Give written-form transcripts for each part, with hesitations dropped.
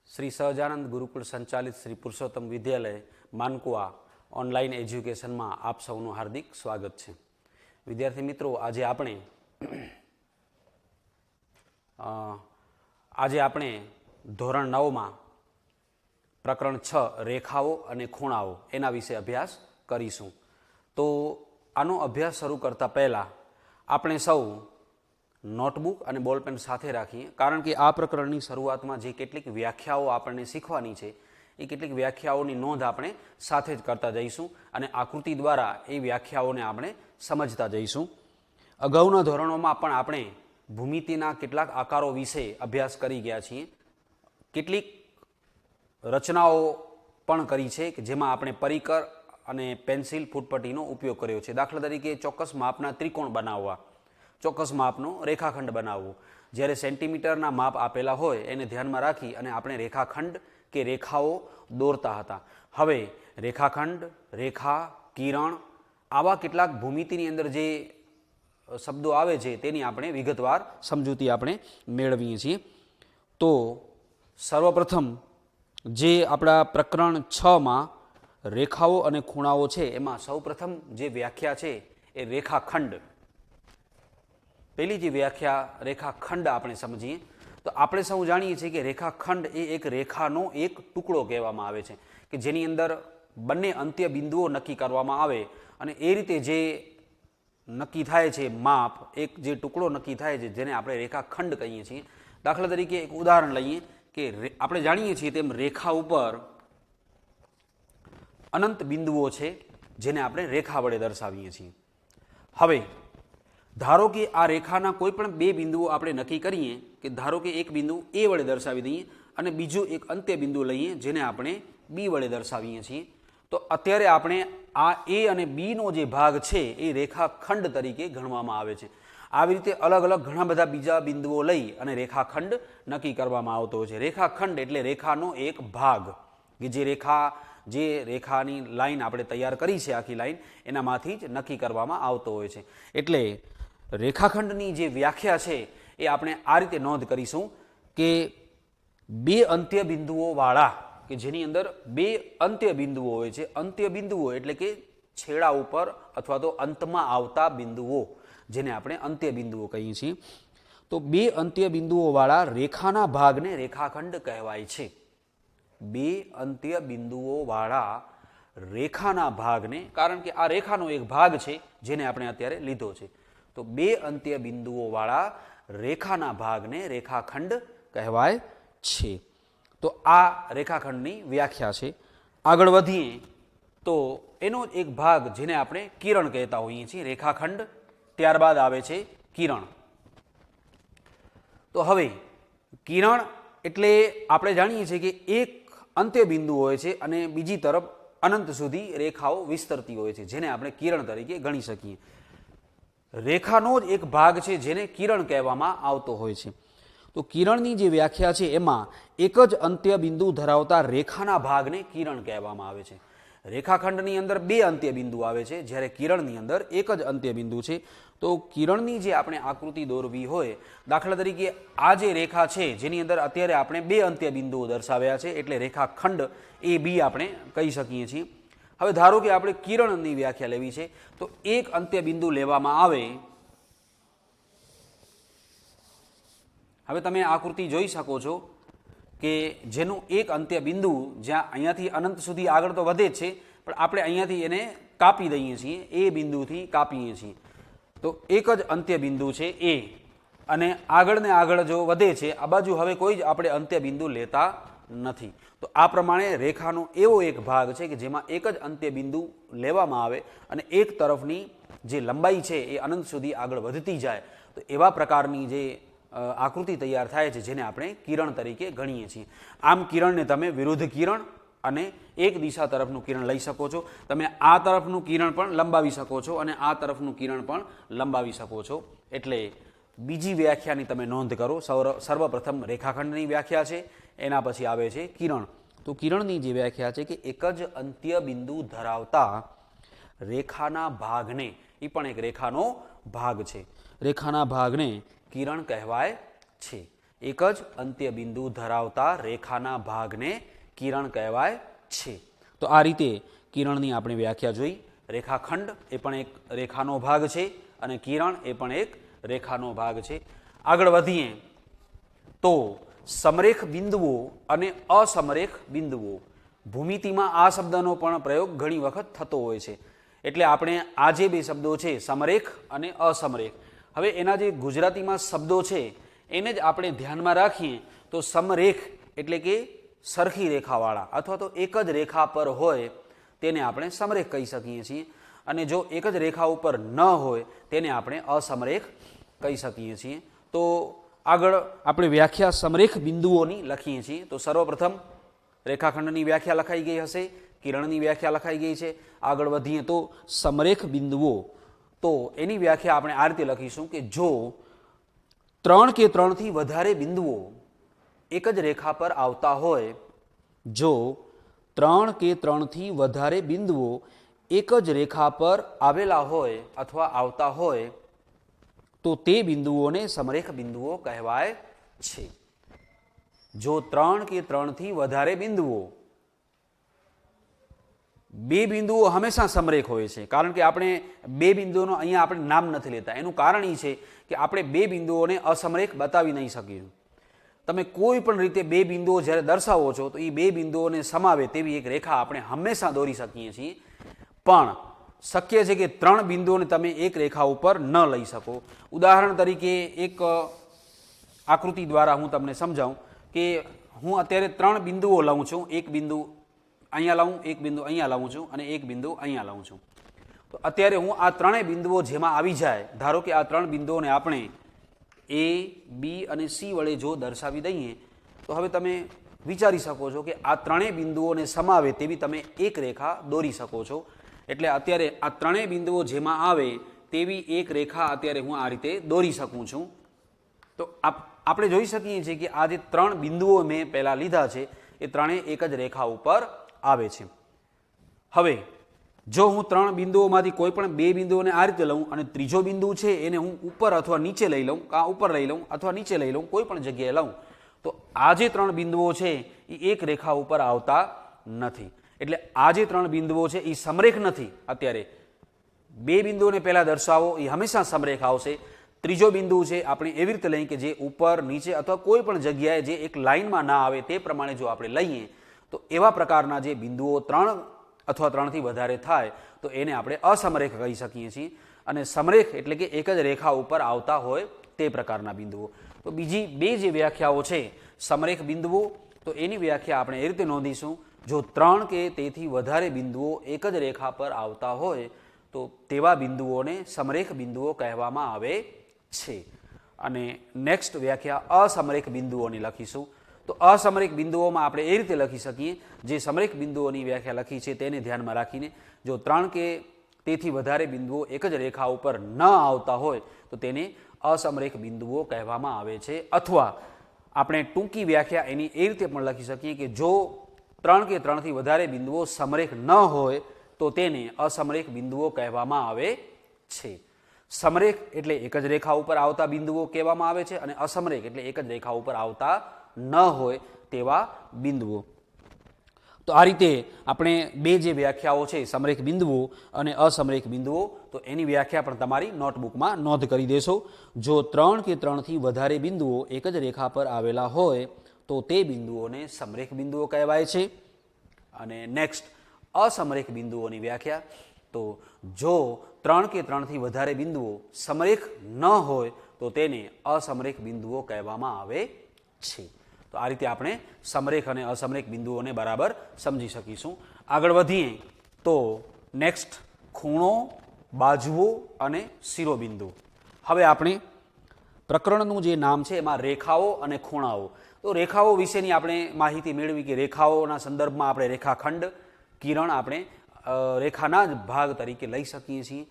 श्री सहजानंद गुरुकुल संचालित श्री पुरुषोत्तम विद्यालय मानकुआ online education में आप सौનું हार्दिक स्वागत है। विद्यार्थी मित्रों, आज आपणे धोरण 9 में प्रकरण 6 रेखाओं और खूणाओं एना विषे अभ्यास करीशुं। तो आनो अभ्यास शुरू करता पहला आपणे सौ नोटबुक और बॉलपेन साथे राखीए, कारण के आ प्रकरण की शुरुआत में जे केटलीक व्याख्याओं आपने सीखवानी छे ए केटलीक व्याख्याओनी नोंध आपणे साथे ज करता जईशुं अने आकृति द्वारा ए व्याख्याओने आपणे समझता जईशुं। अगाउना धोरणोमां पण आपणे भूमितिना केटलाक आकारो विषे अभ्यास करी गया छीए। केटलीक रचनाओं पण करी छे के जेमां आपणे परिकर अने पेन्सिल फूटपट्टीनो उपयोग कर्यो छे। दाखला तरीके चोक्कस मापना त्रिकोण बनाववा, चोक्कस मापनो रेखाखंड बनाववो। ज्यारे सेंटीमीटरना माप आपेला होय एने ध्यानमां राखी अने आपणे रेखाखंड के रेखाओ दौरता हता। हवे रेखाखंड, रेखा, किरण आवा केटलाक भूमितिनी अंदर जे शब्दों आवे छे तेनी आपणे विगतवार समजूती आपणे मेळवीए छीए। तो सर्वप्रथम जे आपणा प्रकरण 6 मां रेखाओ अने खूणाओ छे एमां सौप्रथम जे व्याख्या छे ए रेखाखंड। पहली जी व्याख्या रेखाखंड आपणे समझीए तो आपणे सौ जाणीए छीए कि रेखाखंड ए एक रेखानो एक टुकड़ो कहेवामां आवे छे कि जेनी अंदर बंने अंत्य बिंदुओ नक्की करवामां आवे अने ए रीते जे नक्की थाय छे माप, एक जे टुकड़ो नक्की थाय छे जेने आपणे रेखाखंड कहीए छीए। दाखला तरीके एक उदाहरण लईए कि आपणे जाणीए छीए तेम रेखा उपर अनंत बिंदुओ छे जेने आपणे रेखा वडे दर्शावीए छीए। हवे धारो कि आ रेखाना कोईपण बे बिंदुओ आपणे नक्की करीए कि धारो कि एक बिंदु ए वडे दर्शावी दईए अने बीजो एक अंत्य बिंदु लईए जेने आपणे बी वडे दर्शावीए छीए। तो अत्यारे आपणे आ ए अने बी नो जे भाग छे ए रेखाखंड तरीके गणवामां आवे छे। આવી રીતે अलग अलग घणा बधा बीजा बिंदुओ लई अने रेखाखंड नक्की करवामां आवतो होय छे। रेखाखंड एटले रेखानो एक भाग कि जे रेखानी लाइन आपणे तैयार करी छे आखी लाइन एनामांथी ज नक्की करवामां आवतो होय छे। एटले रेखाखंडनी जे व्याख्या छे ए आपणे आ रीते नोंध करीशुं के बे अंत्य बिंदुओ वाळा कि जेनी अंदर बे अंत्य बिंदुओ होय छे। अंत्य बिंदुओ एटले के छेड़ा उपर अथवा तो अंतमां आवता बिंदुओ जेने आपणे अंत्य बिंदुओ कहीए छीए। तो बे अंत्य बिंदुओ वाळा रेखाना भागने रेखाखंड कहेवाय छे। बे अंत्य बिंदुओ वाळा रेखाना भागने, कारण के आ रेखानो एक भाग छे जेने आपणे अत्यारे लीधो छे। तो बे अंत्य बिंदुओ वाळा रेखाना भागने रेखाखंड कहेवाय छे। तो आ रेखाखंडनी व्याख्या छे। आगळ वधीए तो एनो एक भाग जेने आपणे किरण कहेता होईए छीए। रेखाखंड त्यारबाद आवे छे किरण। तो हवे किरण एटले आपणे जाणीए छीए कि एक अंत्य बिंदु होय छे अने बीजी तरफ अनंत सुधी रेखाओ विस्तरती होय छे जेने आपणे किरण तरीके गणी सकीए। रेखानो ज एक भाग छे जेने किरण कहेवामां आवतो होय छे। तो किरणनी जे व्याख्या छे एमां एक ज अंत्य बिंदु धरावता रेखाना भागने किरण कहेवामां आवे छे। रेखाखंडनी अंदर बे अंत्य बिंदु आवे छे ज्यारे किरणनी अंदर एक ज अंत्य बिंदु छे। तो किरणनी जे आपणे आकृति दोरवी होय, दाखला तरीके आ जे रेखा छे जेनी अंदर अत्यारे आपणे बे अंत्य बिंदुओ दर्शाव्या छे एटले रेखाखंड ए बी आपणे कही सकीए छीए। हवे धारो कि आपणे किरणनी व्याख्या लेवी छे तो एक अंत्य बिंदु लेवामां आवे। हवे तमे आकृति जोई शको छो कि जेनुं एक अंत्य बिंदु ज्यां अहींयाथी अनंत सुधी आगळ तो वधे छे पण आपणे अहींयाथी एने कापी दईए छीए, ए बिंदुथी कापीए छीए। तो एक ज अंत्य बिंदु छे ए अने आगळ ने आगळ जो वधे छे आ बाजू हवे कोई ज आपणे अंत्य बिंदु लेता नथी। तो आ प्रमाणे रेखानो एवो एक भाग छे कि जेमां एक ज अंत्य बिंदु लेवामां आवे अने एक तरफनी जे लंबाई छे ए अनंत सुधी आगळ वधती जाय। तो एवा प्रकारनी जे आकृति तैयार थाय छे जेने आपणे किरण तरीके गणीए छीए। आम किरणने तमे विरुद्ध किरण अने एक दिशा तरफनुं किरण लई शको छो। तमे आ तरफनुं किरण पण लंबावी शको छो अने आ तरफनुं किरण पण लंबावी शको छो। एटले बीजी व्याख्यानी तमे नोंध करो। सर्वप्रथम रेखाखंडनी व्याख्या छे, एना पछी आवे छे किरण। तो किरणनी जे व्याख्या छे कि एक ज अंत्य बिंदु धरावता रेखाना भागने, ई पण एक रेखानो भाग छे, रेखाना भागने किरण कहेवाय छे। એક જ અંત્ય બિંદુ ધરાવતા રેખાના ભાગને કિરણ કહેવાય છે. તો આ રીતે કિરણની આપણે વ્યાખ્યા જોઈ. રેખાખંડ એ પણ એક રેખાનો ભાગ છે અને કિરણ એ પણ એક રેખાનો ભાગ છે. આગળ વધીએ તો સમરેખ બિંદુઓ અને અસમરેખ બિંદુઓ. ભૂમિતિમાં આ શબ્દનો પણ પ્રયોગ ઘણી વખત થતો હોય છે. એટલે આપણે આ જે બે શબ્દો છે સમરેખ અને અસમરેખ, હવે એના જે ગુજરાતીમાં શબ્દો છે એને જ આપણે ધ્યાનમાં રાખીએ તો સમરેખ એટલે કે સરખી રેખાવાળા અથવા તો એક જ રેખા પર હોય તેને આપણે સમરેખ કહી શકીએ છીએ, અને જો એક જ રેખા ઉપર ન હોય તેને આપણે અસમરેખ કહી શકીએ છીએ. તો આગળ આપણે વ્યાખ્યા સમરેખ બિંદુઓની લખીએ છીએ. તો સર્વપ્રથમ રેખાખંડની વ્યાખ્યા લખાઈ ગઈ હશે, કિરણની વ્યાખ્યા લખાઈ ગઈ છે. આગળ વધીએ તો સમરેખ બિંદુઓ, તો એની વ્યાખ્યા આપણે આ રીતે લખીશું કે જો 3 કે 3થી વધારે બિંદુઓ એક જ રેખા પર આવતા હોય, જો 3 કે 3થી વધારે બિંદુઓ એક જ રેખા પર આવેલા હોય અથવા આવતા હોય તો તે બિંદુઓને સમરેખ બિંદુઓ કહેવાય છે. જો 3 કે 3થી વધારે બિંદુઓ, બે બિંદુઓ હંમેશા સમરેખ હોય છે, કારણ કે આપણે બે બિંદુઓનો અહીંયા આપણે નામ નથી લેતા. એનું કારણ એ છે કે આપણે બે બિંદુઓને અસમરેખ બતાવી નહીં શકીએ. તમે કોઈ પણ રીતે બે બિંદુઓ જ્યારે દર્શાવો છો તો એ બે બિંદુઓને સમાવે તેવી એક રેખા આપણે હંમેશા દોરી શકીએ છીએ, પણ શક્ય છે કે 3 બિંદુઓને તમે એક રેખા ઉપર ન લઈ શકો. ઉદાહરણ તરીકે એક આકૃતિ દ્વારા હું તમને સમજાવું કે હું અત્યારે 3 બિંદુઓ લઉં છું. એક બિંદુ અહીંયા લાવું, એક બિંદુ અહીંયા લાવું છું અને એક બિંદુ અહીંયા લાવું છું. તો અત્યારે હું આ ત્રણેય બિંદુઓ જેમાં આવી જાય, ધારો કે આ 3 બિંદુઓને આપણે એ, બી અને સી વડે જો દર્શાવી દઈએ તો હવે તમે વિચારી શકો છો કે આ ત્રણેય બિંદુઓને સમાવે તેવી તમે એક રેખા દોરી શકો છો. એટલે અત્યારે આ ત્રણેય બિંદુઓ જેમાં આવે તેવી એક રેખા અત્યારે હું આ રીતે દોરી શકું છું. તો આપણે જોઈ શકીએ છીએ કે આ જે 3 બિંદુઓ મેં પહેલાં લીધા છે એ ત્રણેય એક જ રેખા ઉપર આવે છે. હવે જો હું 3 બિંદુઓમાંથી કોઈ પણ 2 બિંદુઓને આ રીતે લઉં અને ત્રીજો બિંદુ છે એને હું ઉપર અથવા નીચે લઈ લઉં, કાં ઉપર લઈ લઉં અથવા નીચે લઈ લઉં, કોઈ પણ જગ્યાએ લઉં, તો આ જે 3 બિંદુઓ છે એ એક રેખા ઉપર આવતા નથી. એટલે આ જે 3 બિંદુઓ છે એ સમરેખ નથી. અત્યારે 2 બિંદુઓને પહેલાં દર્શાવો એ હંમેશા સમરેખ આવશે. ત્રીજો બિંદુ છે આપણે એવી રીતે લઈએ કે જે ઉપર નીચે અથવા કોઈ પણ જગ્યાએ જે એક લાઇનમાં ના આવે તે પ્રમાણે જો આપણે લઈએ તો એવા પ્રકારના જે બિંદુઓ 3 અથવા 3થી વધારે થાય તો એને આપણે અસમરેખ કહી શકીએ છીએ. અને સમરેખ એટલે કે એક જ રેખા ઉપર આવતા હોય તે પ્રકારના બિંદુઓ. તો બીજી બે જે વ્યાખ્યાઓ છે સમરેખ બિંદુઓ, તો એની વ્યાખ્યા આપણે એ રીતે નોંધીશું, જો 3 કે તેથી વધારે બિંદુઓ એક જ રેખા પર આવતા હોય તો તેવા બિંદુઓને સમરેખ બિંદુઓ કહેવામાં આવે છે. અને નેક્સ્ટ વ્યાખ્યા અસમરેખ બિંદુઓની લખીશું. તો અસમરેખ બિંદુઓમાં આપણે એ રીતે લખી શકીએ, જે સમરેખ બિંદુઓની વ્યાખ્યા લખી છે તેને ધ્યાનમાં રાખીને, જો 3 કે તેથી વધારે બિંદુઓ એક જ રેખા ઉપર ન આવતા હોય તો તેને અસમરેખ બિંદુઓ કહેવામાં આવે છે. અથવા આપણે ટૂંકી વ્યાખ્યા એની એ રીતે પણ લખી શકીએ કે જો 3 કે 3થી વધારે બિંદુઓ સમરેખ ન હોય તો તેને અસમરેખ બિંદુઓ કહેવામાં આવે છે. સમરેખ એટલે એક જ રેખા ઉપર આવતા બિંદુઓ કહેવામાં આવે છે અને અસમરેખ એટલે એક જ રેખા ઉપર આવતા ન હોય તેવા બિંદુઓ. તો આ રીતે આપણે બે જે વ્યાખ્યાઓ છે સમરેખ બિંદુઓ અને અસમરેખ બિંદુઓ, તો એની વ્યાખ્યા પણ તમારી નોટબુકમાં નોંધ કરી દેશો. જો 3 કે 3થી વધારે બિંદુઓ એક જ રેખા પર આવેલા હોય તો તે બિંદુઓને સમરેખ બિંદુઓ કહેવાય છે. અને નેક્સ્ટ અસમરેખ બિંદુઓની વ્યાખ્યા, તો જો 3 કે 3થી વધારે બિંદુઓ સમરેખ ન હોય તો તેને અસમરેખ બિંદુઓ કહેવામાં આવે છે. તો આ રીતે આપણે સમરેખ અને અસમરેખ બિંદુઓને બરાબર સમજી શકીશું. આગળ વધીએ તો નેક્સ્ટ ખૂણો, બાજુઓ અને શિરોબિંદુ. હવે આપણે પ્રકરણનું જે નામ છે એમાં રેખાઓ અને ખૂણાઓ. તો રેખાઓ વિશેની આપણે માહિતી મેળવી કે રેખાઓના સંદર્ભમાં આપણે રેખાખંડ, કિરણ આપણે રેખાના જ ભાગ તરીકે લઈ શકીએ છીએ.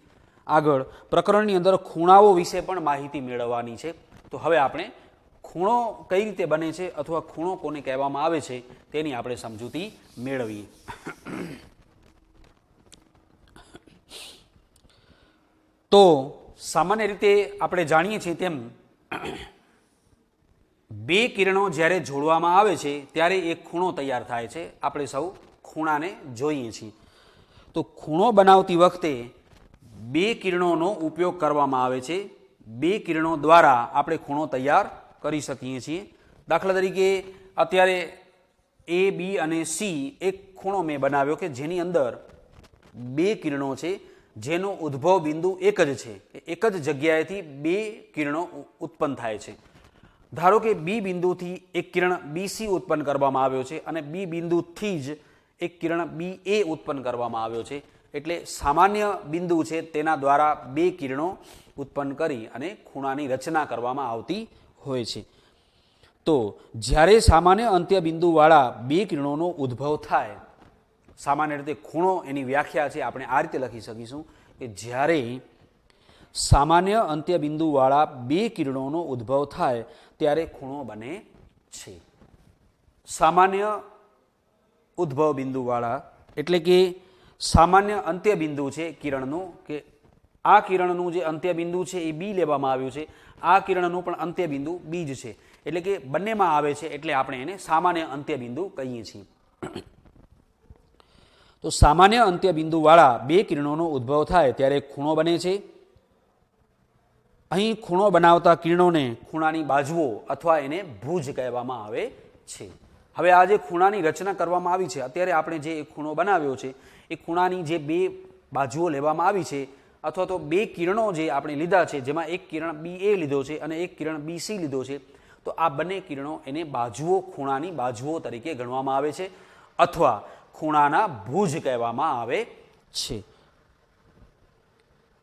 આગળ પ્રકરણની અંદર ખૂણાઓ વિશે પણ માહિતી મેળવવાની છે. તો હવે આપણે ખૂણો કઈ રીતે બને છે અથવા ખૂણો કોને કહેવામાં આવે છે તેની આપણે સમજૂતી મેળવીએ. તો સામાન્ય રીતે આપણે જાણીએ છીએ તેમ બે કિરણો જ્યારે જોડવામાં આવે છે ત્યારે એક ખૂણો તૈયાર થાય છે. આપણે સૌ ખૂણાને જોઈએ છીએ. તો ખૂણો બનાવતી વખતે બે કિરણોનો ઉપયોગ કરવામાં આવે છે. બે કિરણો દ્વારા આપણે ખૂણો તૈયાર કરી શકીએ છીએ. દાખલા તરીકે અત્યારે એ, બી અને સી એક ખૂણો મેં બનાવ્યો કે જેની અંદર બે કિરણો છે જેનો ઉદ્ભવ બિંદુ એક જ છે. એક જ જગ્યાએથી બે કિરણો ઉત્પન્ન થાય છે. ધારો કે બી બિંદુથી એક કિરણ બી સી ઉત્પન્ન કરવામાં આવ્યો છે અને બી બિંદુથી જ એક કિરણ બી એ ઉત્પન્ન કરવામાં આવ્યો છે. એટલે સામાન્ય બિંદુ છે તેના દ્વારા બે કિરણો ઉત્પન્ન કરી અને ખૂણાની રચના કરવામાં આવતી હોય છે. તો જ્યારે સામાન્ય અંત્ય બિંદુવાળા બે કિરણોનો ઉદ્ભવ થાય, સામાન્ય રીતે ખૂણો એની વ્યાખ્યા છે આપણે આ રીતે લખી શકીશું કે જ્યારે સામાન્ય અંત્ય બિંદુવાળા બે કિરણોનો ઉદ્ભવ થાય ત્યારે ખૂણો બને છે. સામાન્ય ઉદ્ભવ બિંદુવાળા એટલે કે સામાન્ય અંત્ય બિંદુ છે કિરણનું, કે આ કિરણનું જે અંત્ય બિંદુ છે એ બી લેવામાં આવ્યું છે, આ કિરણનું પણ અંત્ય બિંદુ બી જ છે. એટલે કે બંનેમાં આવે છે એટલે આપણે એને સામાન્ય અંત્ય બિંદુ કહીએ છીએ. તો સામાન્ય અંત્ય બિંદુવાળા બે કિરણોનો ઉદ્ભવ થાય ત્યારે ખૂણો બને છે. અહીં ખૂણો બનાવતા કિરણોને ખૂણાની બાજુઓ અથવા એને ભુજ કહેવામાં આવે છે. હવે આ જે ખૂણાની રચના કરવામાં આવી છે, અત્યારે આપણે જે ખૂણો બનાવ્યો છે એ ખૂણાની જે બે બાજુઓ લેવામાં આવી છે અથવા તો બે કિરણો જે આપણે લીધા છે, જેમાં એક કિરણ બી એ લીધો છે અને એક કિરણ બી સી લીધો છે, તો આ બંને કિરણો એને બાજુઓ, ખૂણાની બાજુઓ તરીકે ગણવામાં આવે છે અથવા ખૂણાના ભુજ કહેવામાં આવે છે.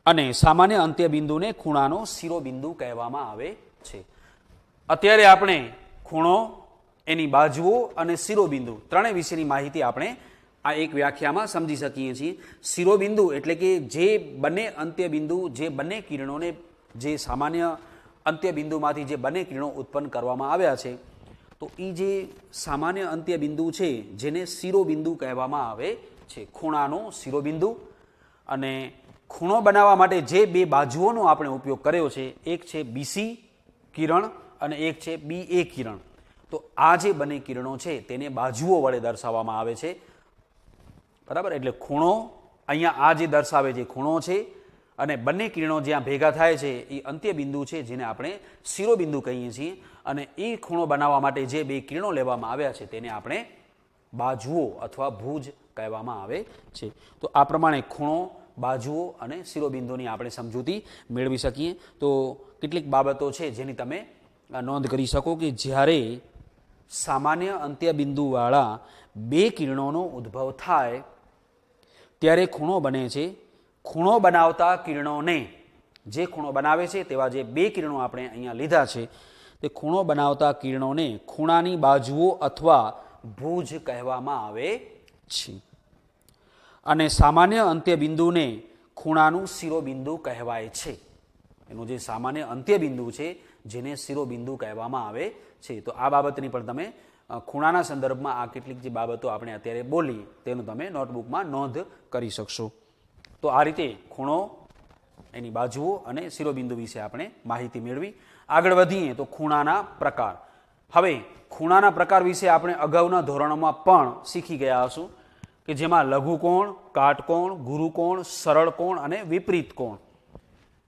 અને સામાન્ય અંત્ય બિંદુને ખૂણાનો શિરોબિંદુ કહેવામાં આવે છે. અત્યારે આપણે ખૂણો, એની બાજુઓ અને શિરોબિંદુ ત્રણેય વિશેની માહિતી આપણે આ એક વ્યાખ્યામાં સમજી શકીએ છીએ. શિરોબિંદુ એટલે કે જે બંને અંત્ય બિંદુ, જે બંને કિરણોને, જે સામાન્ય અંત્ય બિંદુમાંથી જે બંને કિરણો ઉત્પન્ન કરવામાં આવ્યા છે, તો એ જે સામાન્ય અંત્ય બિંદુ છે જેને શિરોબિંદુ કહેવામાં આવે છે, ખૂણાનો શિરોબિંદુ. અને ખૂણો બનાવવા માટે જે બે બાજુઓનો આપણે ઉપયોગ કર્યો છે, એક છે બીસી કિરણ અને એક છે બી એ કિરણ. તો આ જે બંને કિરણો છે તેને બાજુઓ વડે દર્શાવવામાં આવે છે. બરાબર, એટલે ખૂણો અહીંયા આ જે દર્શાવે છે ખૂણો છે અને બંને કિરણો જ્યાં ભેગા થાય છે એ અંત્ય બિંદુ છે જેને આપણે શિરોબિંદુ કહીએ છીએ. અને એ ખૂણો બનાવવા માટે જે બે કિરણો લેવામાં આવ્યા છે તેને આપણે બાજુઓ અથવા ભુજ કહેવામાં આવે છે. તો આ પ્રમાણે ખૂણો, બાજુઓ અને શિરોબિંદુની આપણે સમજૂતી મેળવી શકીએ. તો કેટલીક બાબતો છે જેની તમે નોંધ કરી શકો કે જ્યારે સામાન્ય અંત્ય બિંદુવાળા બે કિરણોનો ઉદ્ભવ થાય ત્યારે ખૂણો બને છે. ખૂણો બનાવતા કિરણોને, જે ખૂણો બનાવે છે તેવા જે બે કિરણો આપણે અહીંયા લીધા છે, તે ખૂણો બનાવતા કિરણોને ખૂણાની બાજુઓ અથવા ભુજ કહેવામાં આવે છે. અને સામાન્ય અંત્ય બિંદુને ખૂણાનું શિરોબિંદુ કહેવાય છે. એનું જે સામાન્ય અંત્ય બિંદુ છે જેને શિરોબિંદુ કહેવામાં આવે છે. તો આ બાબતની પણ તમે ખૂણાના સંદર્ભમાં આ કેટલીક જે બાબતો આપણે અત્યારે બોલી તેનું તમે નોટબુકમાં નોંધ કરી શકશો. તો આ રીતે ખૂણો, એની બાજુઓ અને શિરોબિંદુ વિશે આપણે માહિતી મેળવી. આગળ વધીએ તો ખૂણાના પ્રકાર. હવે ખૂણાના પ્રકાર વિશે આપણે અગાઉના ધોરણોમાં પણ શીખી ગયા હશું કે જેમાં લઘુકોણ, કાટકોણ, ગુરુકોણ, સરળ કોણ અને વિપરીત કોણ.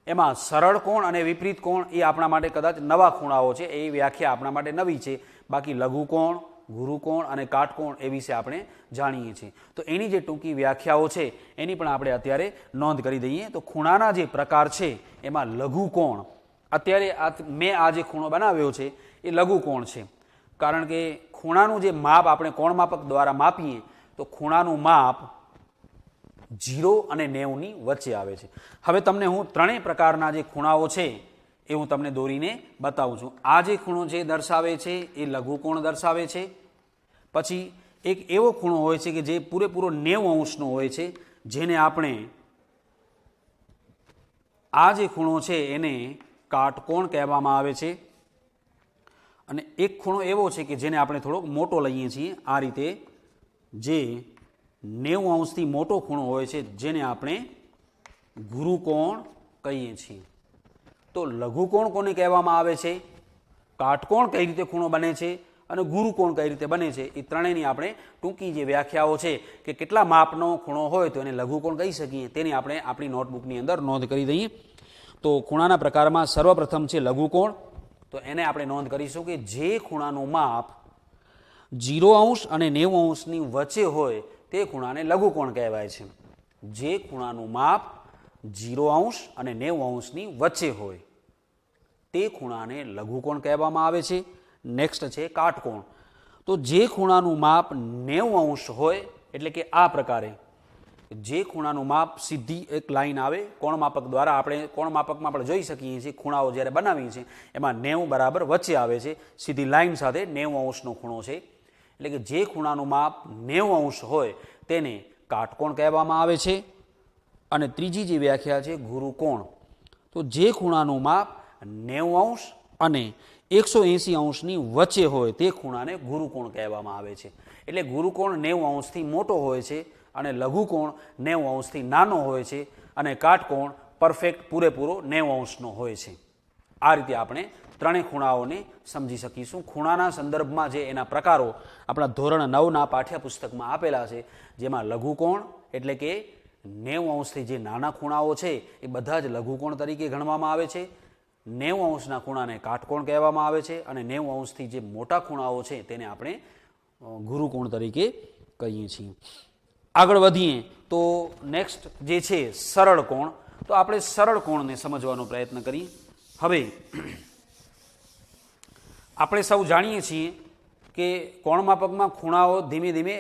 એમાં સરળ કોણ અને વિપરીત કોણ એ આપણા માટે કદાચ નવા ખૂણાઓ છે, એ વ્યાખ્યા આપણા માટે નવી છે. બાકી લઘુકોણ, ગુરુકોણ અને કાટકોણ એ વિશે આપણે જાણીએ છીએ. તો એની જે ટૂંકી વ્યાખ્યાઓ છે એની પણ આપણે અત્યારે નોંધ કરી દઈએ. તો ખૂણાના જે પ્રકાર છે એમાં લઘુકોણ, અત્યારે મેં આ જે ખૂણો બનાવ્યો છે એ લઘુકોણ છે. કારણ કે ખૂણાનું જે માપ આપણે કોણ માપક દ્વારા માપીએ તો ખૂણાનું માપ 0 અને 90ની વચ્ચે આવે છે. હવે તમને હું ત્રણેય પ્રકારના જે ખૂણાઓ છે એ હું તમને દોરીને બતાવું છું. આ જે ખૂણો જે દર્શાવે છે એ લઘુકોણ દર્શાવે છે. પછી એક એવો ખૂણો હોય છે કે જે પૂરેપૂરો 90 અંશનો હોય છે, જેને આપણે, આ જે ખૂણો છે એને કાટકોણ કહેવામાં આવે છે. અને એક ખૂણો એવો છે કે જેને આપણે થોડોક મોટો લઈએ છીએ, આ રીતે જે 90 અંશથી મોટો ખૂણો હોય છે જેને આપણે ગુરુકોણ કહીએ છીએ. તો લઘુકોણ કોને કહેવામાં આવે છે? કાટકોણ કઈ રીતે ખૂણો બને છે અને ગુરુકોણ કઈ રીતે બને છે, એ ત્રણેયની આપણે ટૂંકી જે વ્યાખ્યાઓ છે કે કેટલા માપનો ખૂણો હોય તો એને લઘુકોણ કહી શકીએ, તેની આપણે આપણી નોટબુકની અંદર નોંધ કરી દઈએ. તો ખૂણાના પ્રકારમાં સર્વપ્રથમ છે લઘુકોણ. તો એને આપણે નોંધ કરીશું કે જે ખૂણાનું માપ 0° અને 90°ની વચ્ચે હોય તે ખૂણાને લઘુકોણ કહેવાય છે. જે ખૂણાનું માપ 0° અને 90°ની વચ્ચે હોય તે ખૂણાને લઘુકોણ કહેવામાં આવે છે. નેક્સ્ટ છે કાટકોણ. તો જે ખૂણાનું માપ 90° હોય, એટલે કે આ પ્રકારે જે ખૂણાનું માપ સીધી એક લાઈન આવે કોણ માપક દ્વારા, આપણે કોણ માપકમાં આપણે જોઈ શકીએ છીએ ખૂણાઓ જ્યારે બનાવીએ છીએ એમાં 90 બરાબર વચ્ચે આવે છે, સીધી લાઈન સાથે 90°નો ખૂણો છે. એટલે કે જે ખૂણાનું માપ 90° હોય તેને કાટકોણ કહેવામાં આવે છે. અને ત્રીજી જે વ્યાખ્યા છે ગુરુકોણ. તો જે ખૂણાનું માપ 90° અને 180°ની વચ્ચે હોય તે ખૂણાને ગુરુકોણ કહેવામાં આવે છે. એટલે ગુરુકોણ 90°થી મોટો હોય છે અને લઘુકોણ 90°થી નાનો હોય છે અને કાટકોણ પરફેક્ટ પૂરેપૂરો 90°નો હોય છે. આ રીતે આપણે ત્રણેય ખૂણાઓને સમજી શકીશું. ખૂણાના સંદર્ભમાં જે એના પ્રકારો આપણા ધોરણ 9ના પાઠ્યપુસ્તકમાં આપેલા છે, જેમાં લઘુકોણ એટલે કે 90°થી જે નાના ખૂણાઓ છે એ બધા જ લઘુકોણ તરીકે ગણવામાં આવે છે. 90°ના ખૂણાને કાટકોણ કહેવામાં આવે છે અને 90°થી જે મોટા ખૂણાઓ છે તેને આપણે ગુરુકોણ તરીકે કહીએ છીએ. આગળ વધીએ તો નેક્સ્ટ જે છે સરળ કોણ. તો આપણે સરળ કોણને સમજવાનો પ્રયત્ન કરીએ. હવે આપણે સૌ જાણીએ છીએ કે કોણ માપકમાં ખૂણાઓ ધીમે ધીમે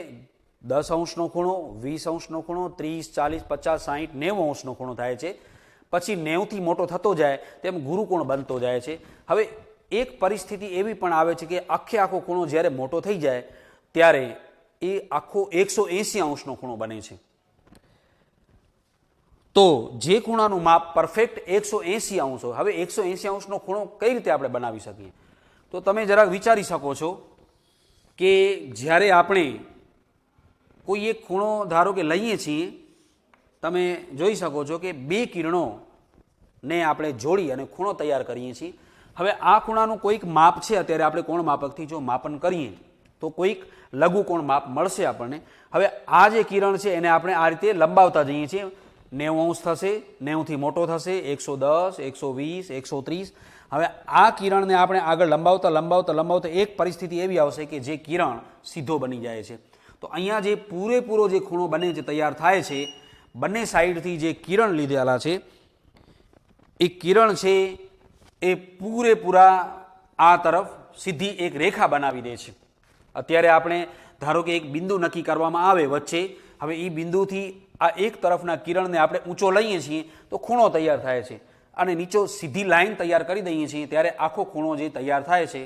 10°નો ખૂણો, 20°નો ખૂણો, 30, 40, 50, 60, 90°નો ખૂણો થાય છે. પછી 90થી મોટો થતો જાય તેમ ગુરુકોણ બનતો જાય છે. હવે એક પરિસ્થિતિ એવી પણ આવે છે કે આખો ખૂણો જ્યારે મોટો થઈ જાય ત્યારે એ આખો 180°નો ખૂણો બને છે. તો જે ખૂણાનું માપ પરફેક્ટ 180° હોય, હવે 180°નો ખૂણો કઈ રીતે આપણે બનાવી શકીએ? તો તમે જરાક વિચારી શકો છો કે જ્યારે આપણે કોઈ એક ખૂણો ધારો કે લઈએ છીએ, તમે જોઈ શકો છો કે બે કિરણોને આપણે જોડી અને ખૂણો તૈયાર કરીએ છીએ. હવે આ ખૂણાનું કોઈક માપ છે, અત્યારે આપણે કોણ માપકથી જો માપન કરીએ તો કોઈક લઘુકોણ માપ મળશે આપણને. હવે આ જે કિરણ છે એને આપણે આ રીતે લંબાવતા જઈએ છીએ. 90° થશે, 90થી મોટો થશે, 110, 120, 130. હવે આ કિરણને આપણે આગળ લંબાવતા લંબાવતા લંબાવતા એક પરિસ્થિતિ એવી આવશે કે જે કિરણ સીધો બની જાય છે. તો અહીંયા જે પૂરેપૂરો જે ખૂણો બને છે, તૈયાર થાય છે, બંને સાઈડથી જે કિરણ લીધેલા છે એ કિરણ છે એ પૂરેપૂરા આ તરફ સીધી એક રેખા બનાવી દે છે. અત્યારે આપણે ધારો કે એક બિંદુ નક્કી કરવામાં આવે વચ્ચે, હવે એ બિંદુથી આ એક તરફના કિરણને આપણે ઊંચો લઈએ છીએ તો ખૂણો તૈયાર થાય છે અને નીચે સીધી લાઈન તૈયાર કરી દઈએ છીએ ત્યારે આખો ખૂણો જે તૈયાર થાય છે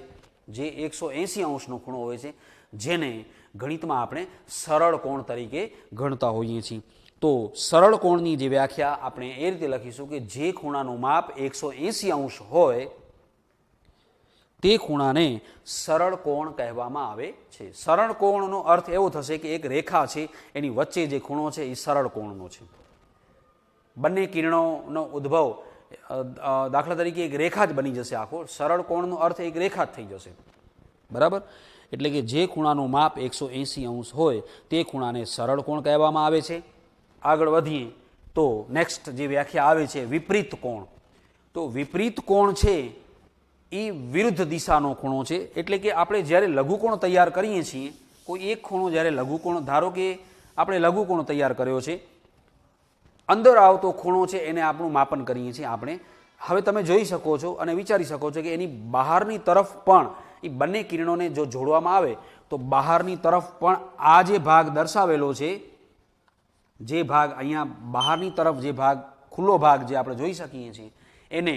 જે 180°નો ખૂણો હોય છે, જેને ગણિતમાં આપણે સરળ કોણ તરીકે ગણતા હોઈએ છીએ. તો સરળ કોણની જે વ્યાખ્યા આપણે એ રીતે લખીશું કે જે ખૂણાનું માપ 180° હોય તે ખૂણાને સરળ કોણ કહેવામાં આવે છે. સરળ કોણનો અર્થ એવો થશે કે એક રેખા છે એની વચ્ચે જે ખૂણો છે એ સરળ કોણનો છે. બંને કિરણોનો ઉદ્ભવ દાખલા તરીકે એક રેખા જ બની જશે. આખો સરળ કોણનો અર્થ એક રેખા જ થઈ જશે. બરાબર? એટલે કે જે ખૂણાનું માપ 180° હોય તે ખૂણાને સરળ કોણ કહેવામાં આવે છે. આગળ વધીએ તો નેક્સ્ટ જે વ્યાખ્યા આવે છે વિપરીત કોણ. તો વિપરીત કોણ છે એ વિરુદ્ધ દિશાનો ખૂણો છે. એટલે કે આપણે જ્યારે લઘુકોણ તૈયાર કરીએ છીએ, કોઈ એક ખૂણો જ્યારે લઘુકોણ, ધારો કે આપણે લઘુકોણ તૈયાર કર્યો છે, અંદર આવતો ખૂણો છે એને આપણું માપન કરીએ છીએ આપણે. હવે તમે જોઈ શકો છો અને વિચારી શકો છો કે એની બહારની તરફ પણ એ બંને કિરણોને જો જોડવામાં આવે તો બહારની તરફ પણ આ જે ભાગ દર્શાવેલો છે, જે ભાગ અહીંયા બહારની તરફ જે ભાગ ખુલ્લો ભાગ જે આપણે જોઈ શકીએ છીએ એને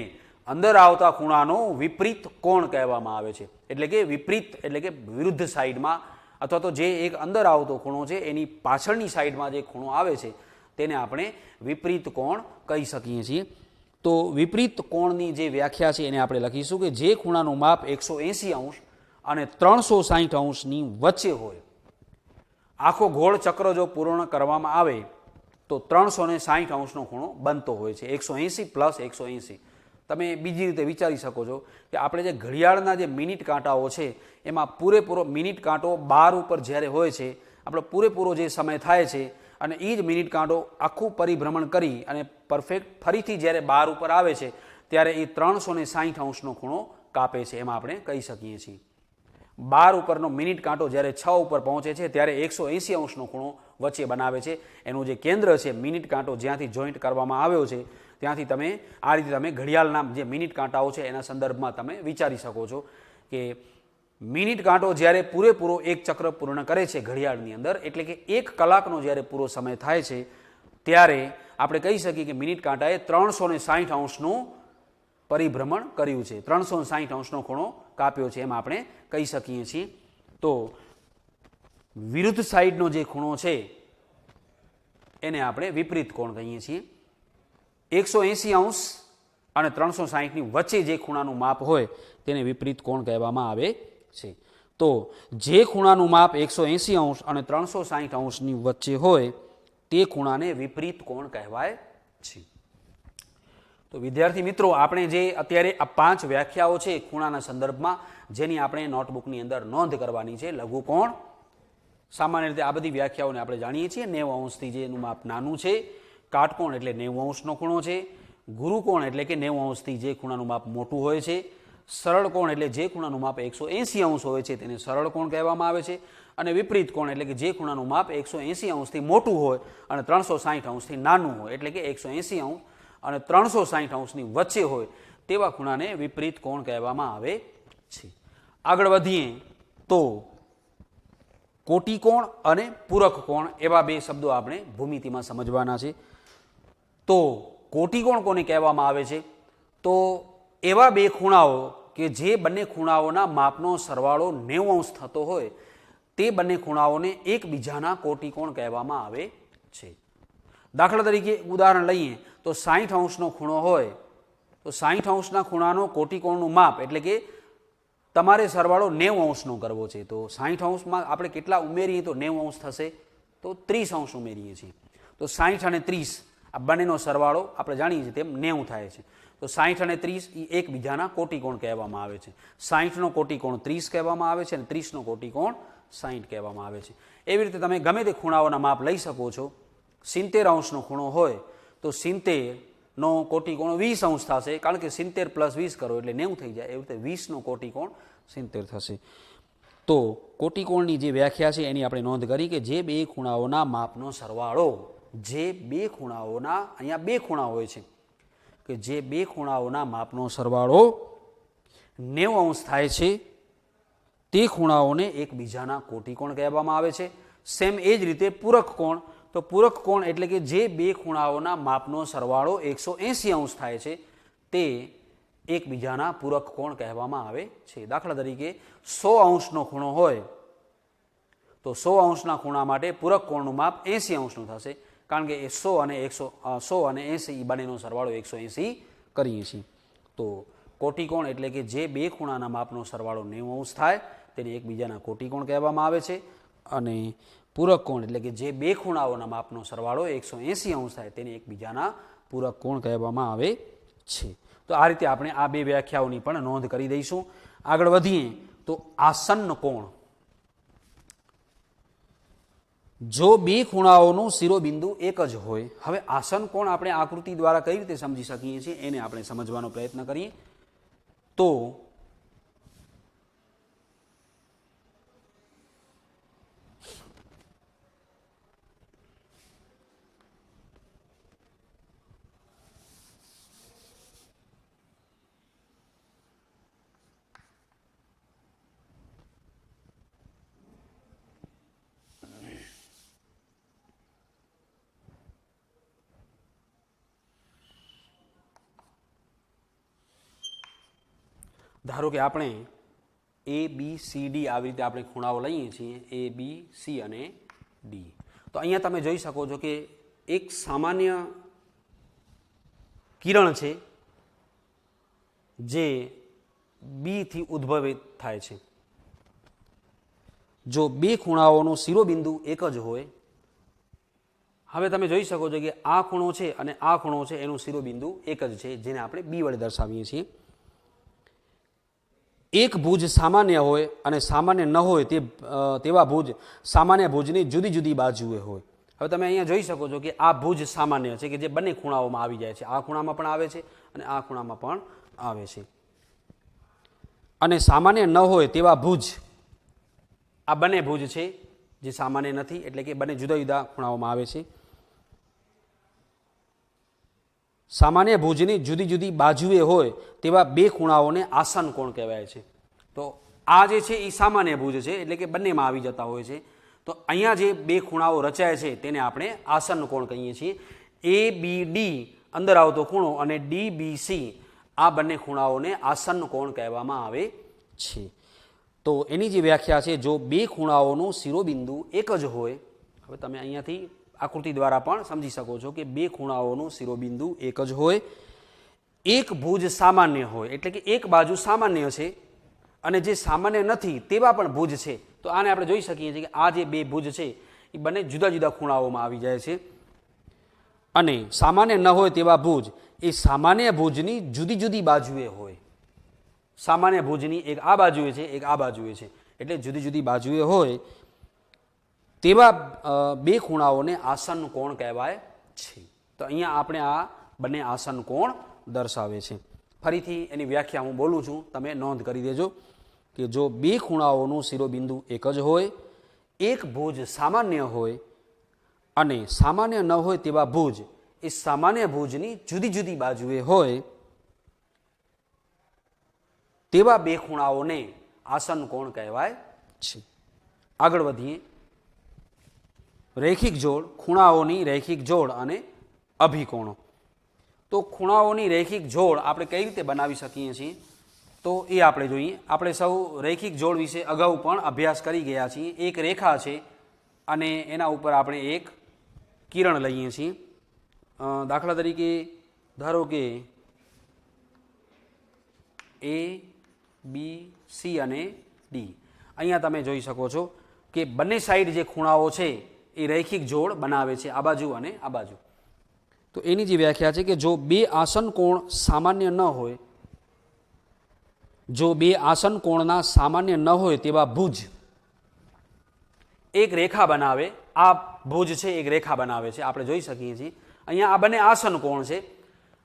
અંદર આવતા ખૂણાનો વિપરીત કોણ કહેવામાં આવે છે. એટલે કે વિપરીત એટલે કે વિરુદ્ધ સાઈડમાં, અથવા તો જે એક અંદર આવતો ખૂણો છે એની પાછળની સાઈડમાં જે ખૂણો આવે છે તેને આપણે વિપરીત કોણ કહી શકીએ છીએ. તો વિપરીત કોણની જે વ્યાખ્યા છે એને આપણે લખીશું કે જે ખૂણાનું માપ 180° અને 360°ની વચ્ચે હોય. આખો ગોળ ચક્ર જો પૂર્ણ કરવામાં આવે તો 360°નો ખૂણો બનતો હોય છે. 180 + 180 તમે બીજી રીતે વિચારી શકો છો કે આપણે જે ઘડિયાળના જે મિનિટ કાંટાઓ છે એમાં પૂરેપૂરો મિનિટ કાંટો 12 ઉપર જ્યારે હોય છે, આપણો પૂરેપૂરો જે સમય થાય છે અને એ જ મિનિટ કાંટો આખું પરિભ્રમણ કરી અને પરફેક્ટ ફરીથી જ્યારે 12 ઉપર આવે છે ત્યારે એ 360 અંશનો ખૂણો કાપે છે, એમ આપણે કહી શકીએ છીએ. 12 ઉપરનો મિનિટ કાંટો જ્યારે 6 ઉપર પહોંચે છે ત્યારે 180 અંશનો ખૂણો વચ્ચે બનાવે છે. એનું જે કેન્દ્ર છે મિનિટ કાંટો જ્યાંથી જોઈન્ટ કરવામાં આવ્યો છે ત્યાંથી તમે આ રીતે તમે ઘડિયાળના જે મિનિટ કાંટાઓ છે એના સંદર્ભમાં તમે વિચારી શકો છો કે મિનિટ કાંટો જ્યારે પૂરેપૂરો એક ચક્ર પૂર્ણ કરે છે ઘડિયાળની અંદર, એટલે કે 1 કલાકનો જ્યારે પૂરો સમય થાય છે ત્યારે આપણે કહી શકીએ કે મિનિટ કાંટાએ 360 અંશનું પરિભ્રમણ કર્યું છે, 360 અંશનો ખૂણો કાપ્યો છે, એમ આપણે કહી શકીએ છીએ. તો વિરુદ્ધ સાઈડનો જે ખૂણો છે એને આપણે વિપરીત કોણ કહીએ છીએ. 180 અંશ અને 360ની વચ્ચે જે ખૂણાનું માપ હોય તેને વિપરીત કોણ કહેવામાં આવે છે. તો જે ખૂણાનું માપ 180 અંશ અને 360 અંશની વચ્ચે હોય તે ખૂણાને વિપરીત કોણ કહેવાય છે. તો વિદ્યાર્થી મિત્રો, આપણે જે અત્યારે આ 5 વ્યાખ્યાઓ છે ખૂણાના સંદર્ભમાં જેની આપણે નોટબુકની અંદર નોંધ કરવાની છે. લઘુકોણ, સામાન્ય રીતે આ બધી વ્યાખ્યાઓને આપણે જાણીએ છીએ. 90 અંશથી જેનું માપ નાનું છે. કાટકોણ એટલે 90 અંશનો ખૂણો છે. ગુરુકોણ એટલે કે 90 અંશથી જે ખૂણાનું માપ મોટું હોય છે. સરળ કોણ એટલે જે ખૂણાનું માપ 180 અંશ હોય છે તેને સરળ કોણ કહેવામાં આવે છે. અને વિપરીત કોણ એટલે કે જે ખૂણાનું માપ 180 અંશથી મોટું હોય અને 360 અંશથી નાનું હોય, એટલે કે 180 અંશ અને 360 અંશની વચ્ચે હોય તેવા ખૂણાને વિપરીત કોણ કહેવામાં આવે છે. આગળ વધીએ તો કોટિકોણ અને પૂરક કોણ એવા બે શબ્દો આપણે ભૂમિતિમાં સમજવાના છે. તો કોટિકોણ કોને કહેવામાં આવે છે? તો એવા બે ખૂણાઓ કે જે બંને ખૂણાઓના માપનો સરવાળો 90 અંશ થતો હોય તે બંને ખૂણાઓને એકબીજાના કોટિકોણ કહેવામાં આવે છે. દાખલા તરીકે ઉદાહરણ લઈએ તો 60 અંશનો ખૂણો હોય તો 60 અંશના ખૂણાનો કોટિકોણનું માપ એટલે કે તમારે સરવાળો 90 અંશનો કરવો છે. તો 60 અંશમાં આપણે કેટલા ઉમેરીએ તો 90 અંશ થશે? તો 30 અંશ ઉમેરીએ છીએ. તો 60 અને 30 આ બંનેનો સરવાળો આપણે જાણીએ છીએ તેમ 90 થાય છે. તો 60 અને 30 એ એકબીજાના કોટિકોણ કહેવામાં આવે છે. 60નો કોટિકોણ 30 કહેવામાં આવે છે અને 30નો કોટિકોણ 60 કહેવામાં આવે છે. એવી રીતે તમે ગમે તે ખૂણાઓના માપ લઈ શકો છો. 70 અંશનો ખૂણો હોય તો 70નો કોટિકોણ 20 અંશ થશે, કારણ કે 70 + 20 કરો એટલે 90 થઈ જાય. એવી રીતે 20નો કોટિકોણ 70 થશે. તો કોટિકોણની જે વ્યાખ્યા છે એની આપણે નોંધ કરી કે જે બે ખૂણાઓના માપનો સરવાળો, જે બે ખૂણાઓના, અહીંયા બે ખૂણા હોય છે કે જે બે ખૂણાઓના માપનો સરવાળો 90 અંશ થાય છે તે ખૂણાઓને એકબીજાના કોટિકોણ કહેવામાં આવે છે. સેમ એ જ રીતે પૂરક કોણ, તો પૂરક કોણ એટલે કે જે બે ખૂણાઓના માપનો સરવાળો 180 અંશ થાય છે તે એકબીજાના પૂરક કોણ કહેવામાં આવે છે. દાખલા તરીકે 100 અંશનો ખૂણો હોય તો 100 અંશના ખૂણા માટે પૂરક કોણનું માપ 80 અંશનું થશે, કારણ કે 100 અને 80 બંનેનો સરવાળો 180 કરીએ છીએ. તો કોટિકોણ એટલે કે જે બે ખૂણાના માપનો સરવાળો 90 અંશ થાય તેને એકબીજાના કોટિકોણ કહેવામાં આવે છે. અને પૂરક કોણ એટલે કે જે બે ખૂણાઓના માપનો સરવાળો 180 અંશ થાય તેને એકબીજાના પૂરક કોણ કહેવામાં આવે છે. તો આ રીતે આપણે આ બે વ્યાખ્યાઓની પણ નોંધ કરી દઈશું. આગળ વધીએ તો આસન્ન કોણ. જો બે ખૂણાઓનું શિરોબિંદુ એક જ હોય, હવે આસન્ન કોણ આપણે આકૃતિ દ્વારા કઈ રીતે સમજી શકીએ છીએ એને આપણે સમજવાનો પ્રયત્ન કરીએ. તો ધારો કે આપણે ABCD આવી રીતે આપણે ખૂણાઓ લઈએ છીએ, ABC અને D. તો અહીંયા તમે જોઈ શકો છો કે એક સામાન્ય કિરણ છે જે B થી ઉદ્ભવિત થાય છે. જો બે ખૂણાઓનો શિરોબિંદુ એક જ હોય, હવે તમે જોઈ શકો છો કે આ ખૂણો છે અને આ ખૂણો છે એનું શિરોબિંદુ એક જ છે, જેને આપણે બી વડે દર્શાવીએ છીએ. એક ભુજ સામાન્ય હોય અને સામાન્ય ન હોય તેવા ભુજ સામાન્ય ભુજની જુદી જુદી બાજુએ હોય. હવે તમે અહીંયા જોઈ શકો છો કે આ ભુજ સામાન્ય છે કે જે બંને ખૂણાઓમાં આવી જાય છે. આ ખૂણામાં પણ આવે છે અને આ ખૂણામાં પણ આવે છે. અને સામાન્ય ન હોય તેવા ભુજ, આ બંને ભુજ છે જે સામાન્ય નથી, એટલે કે બંને જુદા જુદા ખૂણાઓમાં આવે છે. સામાન્ય ભુજની જુદી જુદી બાજુએ હોય તેવા બે ખૂણાઓને આસન કોણ કહેવાય છે. તો આ જે છે એ સામાન્ય ભુજ છે, એટલે કે બંનેમાં આવી જતા હોય છે. તો અહીંયા જે બે ખૂણાઓ રચાય છે તેને આપણે આસન કોણ કહીએ છીએ. એ બી ડી અંદર આવતો ખૂણો અને ડી બી સી આ બંને ખૂણાઓને આસન કોણ કહેવામાં આવે છે. તો એની જે વ્યાખ્યા છે, જો બે ખૂણાઓનું શિરોબિંદુ એક જ હોય, હવે તમે અહીંયાથી આકૃતિ દ્વારા પણ સમજી શકો છો કે બે ખૂણાઓનું શિરોબિંદુ એક જ હોય, એક ભુજ સામાન્ય હોય, એટલે કે એક બાજુ સામાન્ય છે અને જે સામાન્ય નથી તેવા પણ ભુજ છે. તો આને આપણે જોઈ શકીએ છીએ કે આ જે બે ભુજ છે એ બંને જુદા જુદા ખૂણાઓમાં આવી જાય છે. અને સામાન્ય ન હોય તેવા ભુજ એ સામાન્ય ભુજની જુદી જુદી બાજુએ હોય. સામાન્ય ભુજની એક આ બાજુએ છે, એક આ બાજુએ છે, એટલે જુદી જુદી બાજુએ હોય તેવા બે ખૂણાઓને આસન કોણ કહેવાય છે. તો અહીંયા આપણે આ બંને આસન કોણ દર્શાવે છે. ફરીથી એની વ્યાખ્યા હું બોલું છું, તમે નોંધ કરી દેજો કે જો બે ખૂણાઓનું શિરોબિંદુ એક જ હોય, એક ભુજ સામાન્ય હોય અને સામાન્ય ન હોય તેવા ભુજ એ સામાન્ય ભુજની જુદી જુદી બાજુએ હોય તેવા બે ખૂણાઓને આસન કોણ કહેવાય છે. આગળ વધીએ. રૈખિક જોડ, ખૂણાઓની રૈખિક જોડ અને અભિકોણો. તો ખૂણાઓની રૈખિક જોડ આપણે કઈ રીતે બનાવી શકીએ છીએ, તો એ આપણે જોઈએ. આપણે સૌ રૈખિક જોડ વિશે અગાઉ પણ અભ્યાસ કરી ગયા છીએ. એક રેખા છે અને એના ઉપર આપણે એક કિરણ લઈએ છીએ. દાખલા તરીકે ધારો કે એ, બી, સી અને ડી. અહીંયા તમે જોઈ શકો છો કે બંને સાઈડ જે ખૂણાઓ છે એ રૈખિક જોડ બનાવે છે, આ બાજુ અને આ બાજુ. તો એની જે વ્યાખ્યા છે કે જો બે આસન કોણ સામાન્ય ન હોય, જો બે આસન કોણના સામાન્ય ન હોય તેવા ભુજ એક રેખા બનાવે. આ ભુજ છે એક રેખા બનાવે છે, આપણે જોઈ શકીએ છીએ. અહીંયા આ બંને આસન કોણ છે.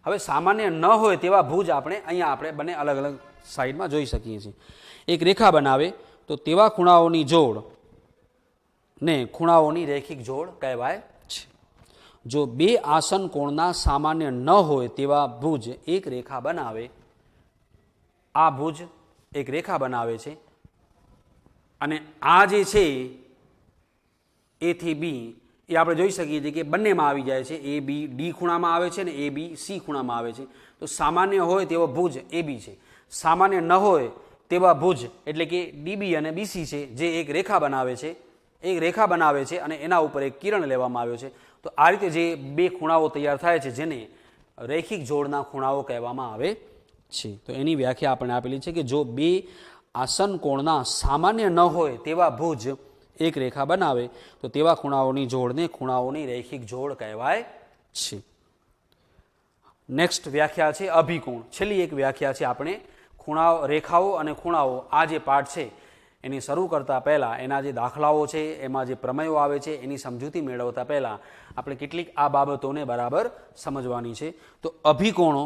હવે સામાન્ય ન હોય તેવા ભુજ અહીંયા આપણે બંને અલગ અલગ સાઈડમાં જોઈ શકીએ છીએ. એક રેખા બનાવે તો તેવા ખૂણાઓની જોડ ને ખૂણાઓની રૈખિક જોડ કહેવાય છે. જો બે આસન કોણના સામાન્ય ન હોય તેવા ભુજ એક રેખા બનાવે, આ ભુજ એક રેખા બનાવે છે અને આ જે છે એ થી બી એ આપણે જોઈ શકીએ છીએ કે બંનેમાં આવી જાય છે. એ બી ડી ખૂણામાં આવે છે ને એ બી સી ખૂણામાં આવે છે. તો સામાન્ય હોય તેવો ભુજ એ બી છે, સામાન્ય ન હોય તેવા ભુજ એટલે કે ડીબી અને બીસી છે, જે એક રેખા બનાવે છે. એક રેખા બનાવે છે અને એના ઉપર એક કિરણ લેવામાં આવ્યો છે. તો આ રીતે જે બે ખૂણાઓ તૈયાર થાય છે જેને રૈખિક જોડના ખૂણાઓ કહેવામાં આવે છે. તો એની વ્યાખ્યા આપણે આપેલી છે કે જો બે આસન કોણના સામાન્ય ન હોય તેવા ભુજ એક રેખા બનાવે તો તેવા ખૂણાઓની જોડને ખૂણાઓની રૈખિક જોડ કહેવાય છે. નેક્સ્ટ વ્યાખ્યા છે અભિકોણ. છેલ્લી એક વ્યાખ્યા છે. આપણે ખૂણાઓ, રેખાઓ અને ખૂણાઓ આ જે પાઠ છે એની શરૂ કરતાં પહેલાં એના જે દાખલાઓ છે, એમાં જે પ્રમેયો આવે છે એની સમજૂતી મેળવતા પહેલાં આપણે કેટલીક આ બાબતોને બરાબર સમજવાની છે. તો અભિકોણો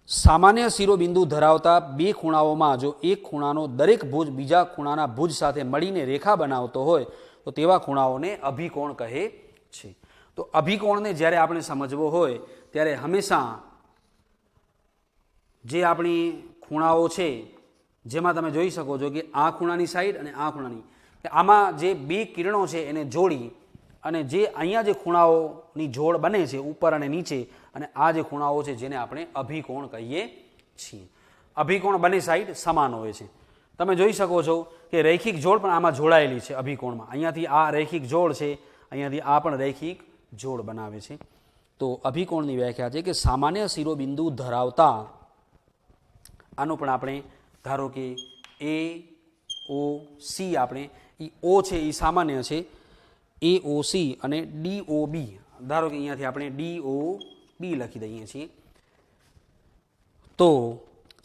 સામાન્ય શિરોબિંદુ ધરાવતા બે ખૂણાઓમાં જો એક ખૂણાનો દરેક ભુજ બીજા ખૂણાના ભુજ સાથે મળીને રેખા બનાવતો હોય તો તેવા ખૂણાઓને અભિકોણ કહે છે. તો અભિકોણને જ્યારે આપણે સમજવો હોય ત્યારે હંમેશા જે આપણી ખૂણાઓ છે જેમાં તમે જોઈ શકો છો કે આ ખૂણાની સાઈડ અને આ ખૂણાની, આમાં જે બે કિરણો છે એને જોડી અને જે અહીંયા જે ખૂણાઓની જોડ બને છે ઉપર અને નીચે, અને આ જે ખૂણાઓ છે જેને આપણે અભિકોણ કહીએ છીએ. અભિકોણ બંને સાઈડ સમાન હોય છે. તમે જોઈ શકો છો કે રૈખિક જોડ પણ આમાં જોડાયેલી છે અભિકોણમાં. અહીંયાથી આ રૈખિક જોડ છે, અહીંયાથી આ પણ રૈખિક જોડ બનાવે છે. તો અભિકોણની વ્યાખ્યા છે કે સામાન્ય શિરોબિંદુ ધરાવતા, આનું પણ આપણે ધારો કે એ ઓ સી, આપણે એ ઓ છે એ સામાન્ય છે, એ ઓ સી અને ડી ઓ બી ધારો કે અહીંયાથી આપણે DOB લખી દઈએ છીએ. તો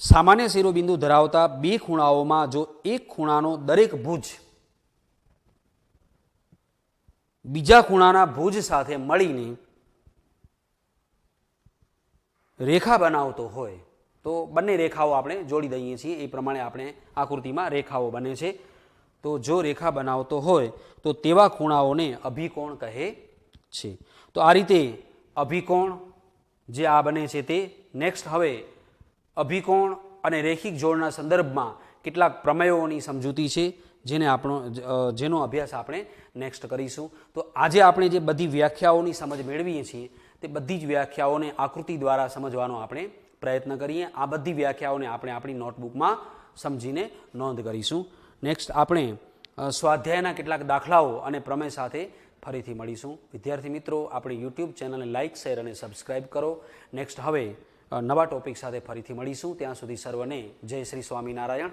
સામાન્ય શિરોબિંદુ ધરાવતા બે ખૂણાઓમાં જો એક ખૂણાનો દરેક ભુજ બીજા ખૂણાના ભુજ સાથે મળીને રેખા બનાવતો હોય તો બંને રેખાઓ આપણે જોડી દઈએ છીએ. એ પ્રમાણે આપણે આકૃતિમાં રેખાઓ બને છે. તો જો રેખા બનાવતો હોય તો તેવા ખૂણાઓને અભિકોણ કહે છે. તો આ રીતે અભિકોણ જે આ બને છે તે. નેક્સ્ટ હવે અભિકોણ અને રેખિક જોડના સંદર્ભમાં કેટલાક પ્રમેયોની સમજૂતી છે જેનો અભ્યાસ આપણે નેક્સ્ટ કરીશું. તો આજે આપણે જે બધી વ્યાખ્યાઓની સમજ મેળવીએ છીએ તે બધી જ વ્યાખ્યાઓને આકૃતિ દ્વારા સમજવાનો આપણે પ્રયત્ન કરીએ. આ બધી વ્યાખ્યાઓને આપણે આપણી નોટબુકમાં સમજીને નોંધ કરીશું. નેક્સ્ટ આપણે સ્વાધ્યાયના કેટલાક દાખલાઓ અને પ્રમેય સાથે ફરીથી મળીશું. વિદ્યાર્થી મિત્રો, આપણી યુટ્યુબ ચેનલને લાઇક, શેર અને સબસ્ક્રાઇબ કરો. નેક્સ્ટ હવે નવા ટોપિક સાથે ફરીથી મળીશું. ત્યાં સુધી સર્વને જય શ્રી સ્વામિનારાયણ.